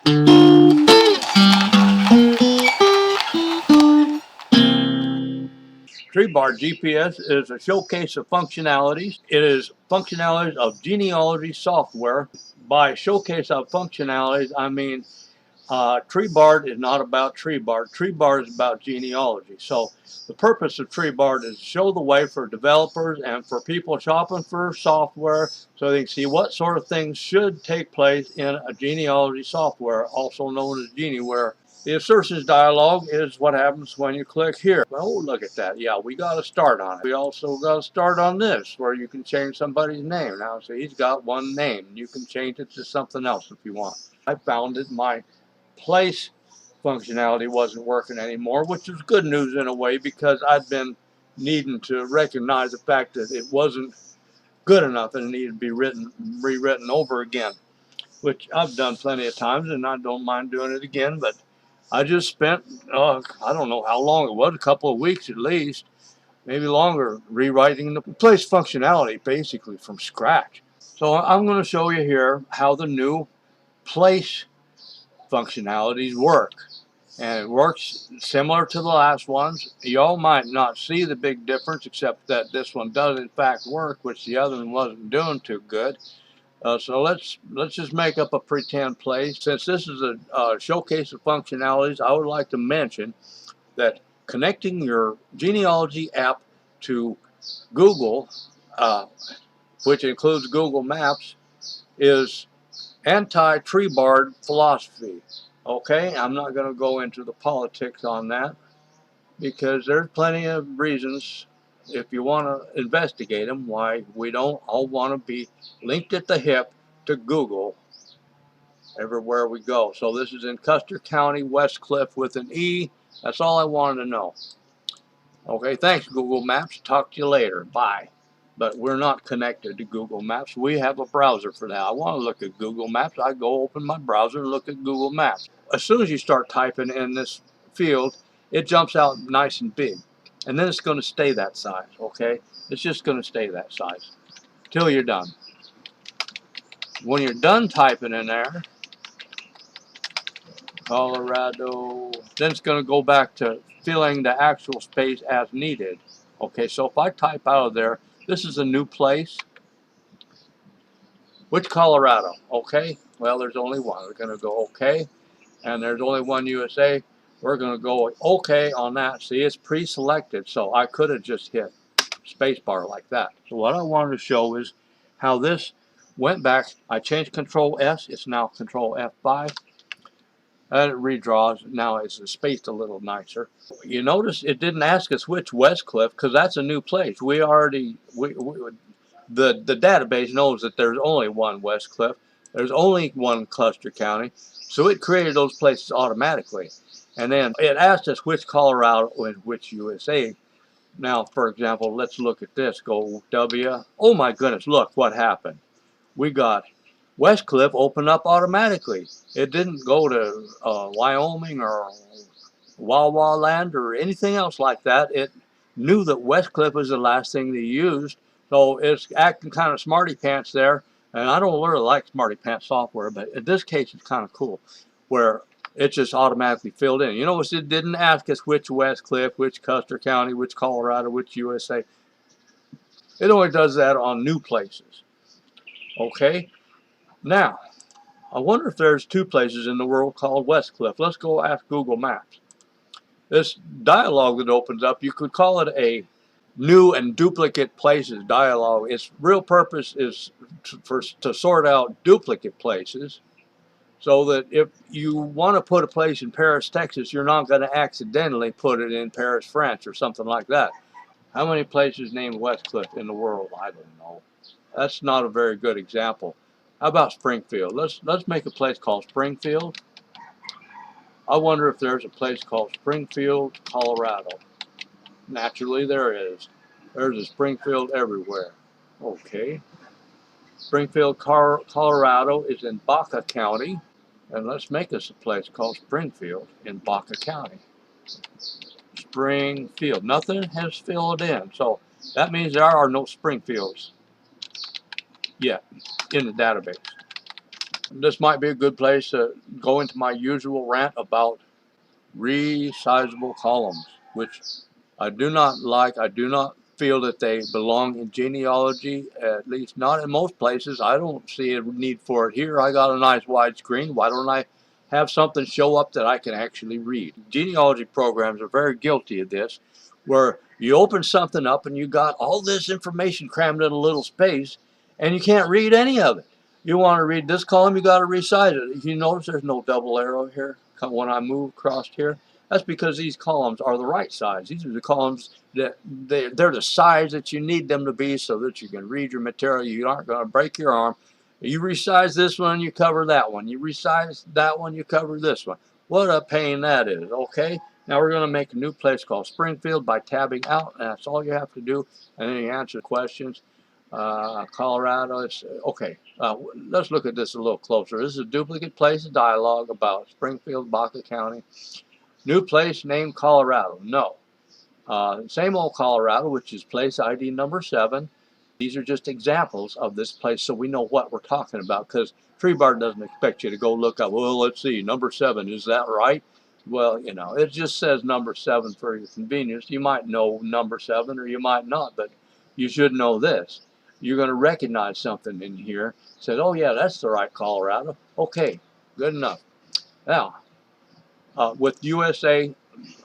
Treebard GPS is a showcase of functionalities. It is functionalities of genealogy software. By showcase of functionalities, I mean Treebard is not about Treebard. Treebard is about genealogy. So the purpose of Treebard is to show the way for developers and for people shopping for software so they can see what sort of things should take place in a genealogy software, also known as Geneware. The assertions dialog is what happens when you click here. Oh, look at that. Yeah, we got to start on it. We also got to start on this where you can change somebody's name. Now, so he's got one name. You can change it to something else if you want. I found that my place functionality wasn't working anymore, which is good news in a way because I'd been needing to recognize the fact that it wasn't good enough and it needed to be rewritten over again, which I've done plenty of times and I don't mind doing it again. But I just spent, I don't know how long it was, a couple of weeks at least, maybe longer, rewriting the place functionality basically from scratch. So I'm going to show you here how the new place functionalities work. And it works similar to the last ones. Y'all might not see the big difference except that this one does in fact work, which the other one wasn't doing too good. So let's just make up a pretend place. Since this is a showcase of functionalities, I would like to mention that connecting your genealogy app to Google, which includes Google Maps, is anti-Treebard philosophy. Okay, I'm not going to go into the politics on that because there's plenty of reasons, if you want to investigate them, why we don't all want to be linked at the hip to Google everywhere we go. So this is in Custer County, Westcliff with an E. That's all I wanted to know. Okay, thanks Google Maps. Talk to you later. Bye. But we're not connected to Google Maps. We have a browser for that. I want to look at Google Maps. I go open my browser and look at Google Maps. As soon as you start typing in this field, it jumps out nice and big. And then it's going to stay that size, okay? It's just going to stay that size till you're done. When you're done typing in there, Colorado, then it's going to go back to filling the actual space as needed. Okay, so if I type out of there, this is a new place. Which Colorado? Okay, well, there's only one. We're going to go okay. And there's only one USA. We're going to go okay on that. See, it's pre-selected, so I could have just hit spacebar like that. So what I wanted to show is how this went back. I changed Control S. It's now Control F5. And it redraws. Now it's spaced a little nicer. You notice it didn't ask us which Westcliff because that's a new place. We already, the database knows that there's only one Westcliff. There's only one Custer County. So it created those places automatically. And then it asked us which Colorado and which USA. Now, for example, let's look at this. Go W. Oh my goodness, look what happened. We got Westcliff open up automatically. It didn't go to Wyoming or Wawa Land or anything else like that. It knew that Westcliff was the last thing they used. So it's acting kind of smarty pants there. And I don't really like smarty pants software, but in this case it's kind of cool where it just automatically filled in. You notice it didn't ask us which Westcliff, which Custer County, which Colorado, which USA. It only does that on new places. Okay, now I wonder if there's two places in the world called Westcliff. Let's go ask Google Maps. This dialog that opens up, you could call it a new and duplicate places dialog. Its real purpose is to sort out duplicate places so that if you want to put a place in Paris, Texas, you're not going to accidentally put it in Paris, France or something like that. How many places named Westcliff in the world? I don't know. That's not a very good example. How about Springfield? Let's make a place called Springfield. I wonder if there's a place called Springfield, Colorado. Naturally there is. There's a Springfield everywhere. Okay. Springfield, Colorado is in Baca County. And let's make us a place called Springfield in Baca County. Springfield. Nothing has filled in. So that means there are no Springfields yet in the database. This might be a good place to go into my usual rant about resizable columns, which I do not like. I do not feel that they belong in genealogy, at least not in most places. I don't see a need for it here. I got a nice wide screen. Why don't I have something show up that I can actually read? Genealogy programs are very guilty of this, where you open something up and you got all this information crammed in a little space and you can't read any of it. You want to read this column, you got to resize it. If you notice there's no double arrow here when I move across here, that's because these columns are the right size. These are the columns that they're the size that you need them to be so that you can read your material. You aren't going to break your arm. You resize this one, you cover that one. You resize that one, you cover this one. What a pain that is, okay? Now we're going to make a new place called Springfield by tabbing out, and that's all you have to do. And then you answer questions. Colorado, okay. Let's look at this a little closer. This is a duplicate place dialog about Springfield, Baca County. New place named Colorado. No. Same old Colorado, which is place ID number 7. These are just examples of this place so we know what we're talking about, because Treebard doesn't expect you to go look up, well, let's see, number 7, is that right? Well, you know, it just says number 7 for your convenience. You might know number 7 or you might not, but you should know this. You're going to recognize something in here. Says, oh yeah, that's the right Colorado. Okay, good enough. Now, with USA,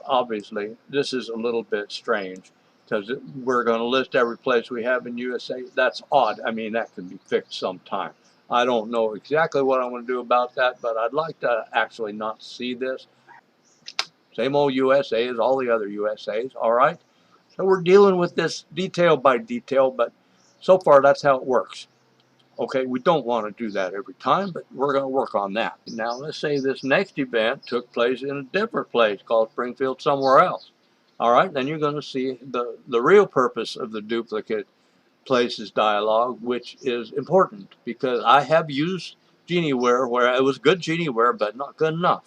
obviously, this is a little bit strange because we're going to list every place we have in USA. That's odd. I mean, that can be fixed sometime. I don't know exactly what I'm going to do about that, but I'd like to actually not see this. Same old USA as all the other USAs, all right? So we're dealing with this detail by detail, but so far that's how it works. Okay, we don't want to do that every time, but we're going to work on that. Now, let's say this next event took place in a different place called Springfield somewhere else. All right, then you're going to see the real purpose of the duplicate places dialog, which is important because I have used Geneware where it was good Geneware, but not good enough.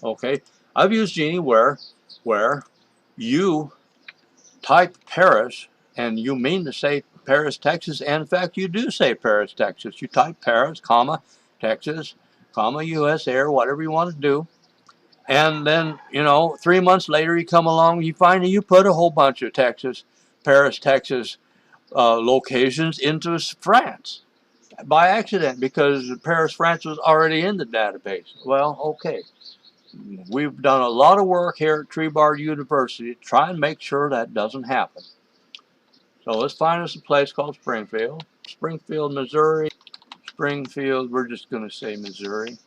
Okay, I've used Geneware where you type Paris and you mean to say Paris, Texas, and in fact you do say Paris, Texas. You type Paris, comma, Texas, comma, USA, or whatever you want to do. And then, you know, 3 months later you come along, you find that you put a whole bunch of Paris, Texas locations into France by accident because Paris, France was already in the database. Well, okay. We've done a lot of work here at Treebard University to try and make sure that doesn't happen. So let's find us a place called Springfield. Springfield, Missouri. Springfield, we're just going to say Missouri.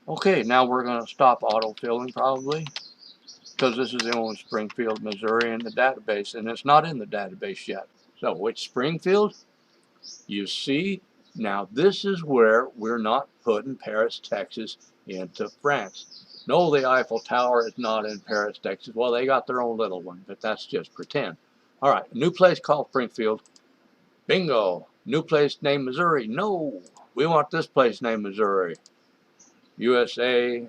Okay, now we're going to stop autofilling probably because this is the only Springfield, Missouri in the database, and it's not in the database yet. So which Springfield? You see, now this is where we're not putting Paris, Texas into France. No, the Eiffel Tower is not in Paris, Texas. Well, they got their own little one, but that's just pretend. All right, new place called Springfield. Bingo. New place named Missouri. No, we want this place named Missouri. USA.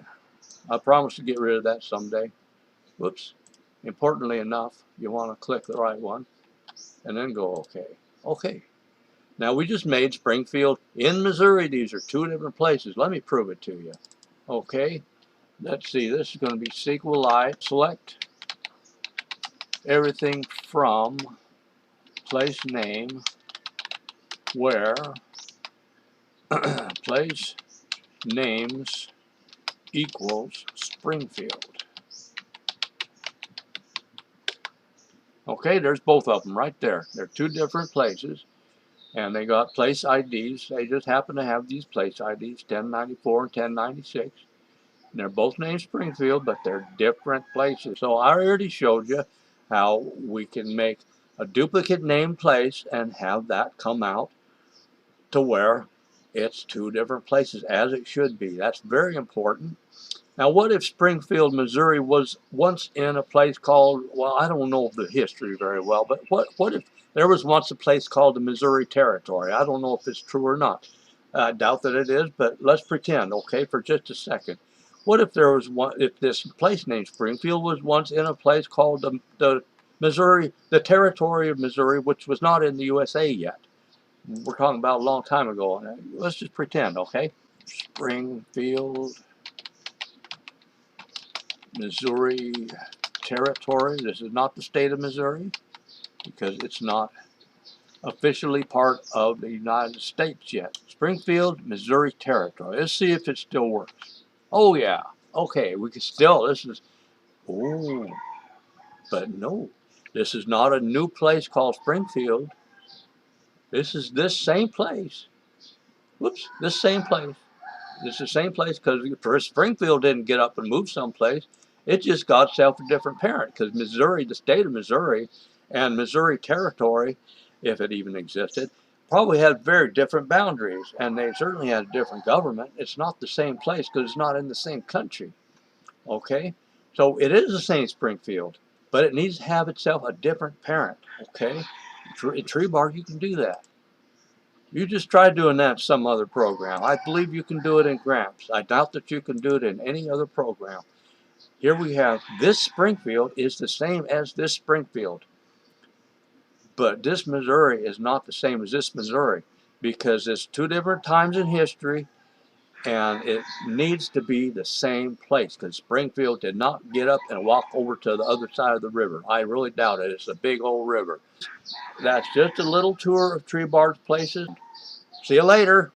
I promise to get rid of that someday. Whoops. Importantly enough, you want to click the right one and then go OK. OK. Now we just made Springfield in Missouri. These are two different places. Let me prove it to you. OK. Let's see. This is going to be SQLite. Select everything from place name where place names equals Springfield. Okay, there's both of them right there. They're two different places, and they got place IDs. They just happen to have these place IDs, 1094 and 1096. And they're both named Springfield, but they're different places. So I already showed you how we can make a duplicate named place and have that come out to where it's two different places, as it should be. That's very important. Now, what if Springfield, Missouri was once in a place called, well, I don't know the history very well, but what if there was once a place called the Missouri Territory? I don't know if it's true or not. I doubt that it is, but let's pretend, okay, for just a second. What if there was one, if this place named Springfield was once in a place called the Missouri, the Territory of Missouri, which was not in the USA yet? We're talking about a long time ago. Let's just pretend, okay? Springfield, Missouri Territory. This is not the state of Missouri because it's not officially part of the United States yet. Springfield, Missouri Territory. Let's see if it still works. Oh yeah. Okay, we can still, this is, oh, but no. This is not a new place called Springfield. This is this same place. Whoops, this same place. It's the same place because first Springfield didn't get up and move someplace. It just got itself a different parent because Missouri, the state of Missouri, and Missouri Territory, if it even existed, probably had very different boundaries, and they certainly had a different government. It's not the same place because it's not in the same country. Okay, so it is the same Springfield, but it needs to have itself a different parent. Okay, in Treebard you can do that. You just try doing that in some other program. I believe you can do it in Gramps. I doubt that you can do it in any other program. Here we have this Springfield is the same as this Springfield. But this Missouri is not the same as this Missouri because it's two different times in history and it needs to be the same place because Springfield did not get up and walk over to the other side of the river. I really doubt it. It's a big old river. That's just a little tour of Treebard's places. See you later.